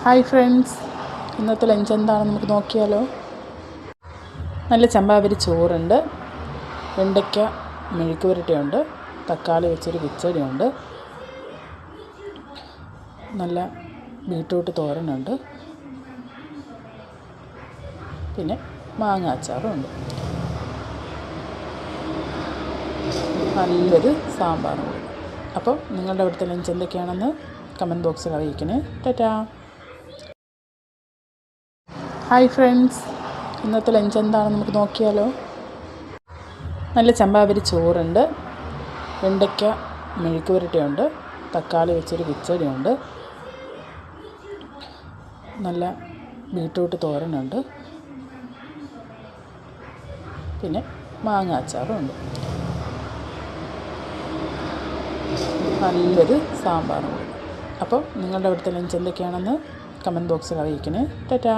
Hi friends, ഇന്നത്തെ lunch എന്താണെന്ന് നമുക്ക് നോക്കിയാലോ. നല്ല ചമ്പാവരി ചോറുണ്ട്, വെണ്ടയ്ക്ക മെഴുക്ക് പുരട്ടിയുണ്ട്, തക്കാളി വെച്ചൊരു കിച്ചടിയുണ്ട്, നല്ല ബീട്രൂട്ട് തോരനുണ്ട്, പിന്നെ മാങ്ങ അച്ചാറും ഉണ്ട്, നല്ലൊരു സാമ്പാറും ഉണ്ട്. അപ്പോൾ നിങ്ങളുടെ അവിടുത്തെ ലഞ്ച് എന്തൊക്കെയാണെന്ന് കമൻറ്റ് ബോക്സിൽ അറിയിക്കണേ. ടാറ്റാ. ഹായ് ഫ്രണ്ട്സ്, ഇന്നത്തെ ലഞ്ച് എന്താണെന്ന് നമുക്ക് നോക്കിയാലോ. നല്ല ചമ്പാവരി ചോറുണ്ട്, വെണ്ടയ്ക്ക മെഴുക്ക് പുരട്ടിയുണ്ട്, തക്കാളി വെച്ചൊരു കിച്ചടിയുണ്ട്, നല്ല ബീട്രൂട്ട് തോരനുണ്ട്, പിന്നെ മാങ്ങ അച്ചാറും ഉണ്ട്, നല്ലൊരു സാമ്പാറും ഉണ്ട്. അപ്പോൾ നിങ്ങളുടെ അവിടുത്തെ ലഞ്ച് എന്തൊക്കെയാണെന്ന് കമൻറ്റ് ബോക്സിൽ അറിയിക്കണേ. ടാറ്റാ.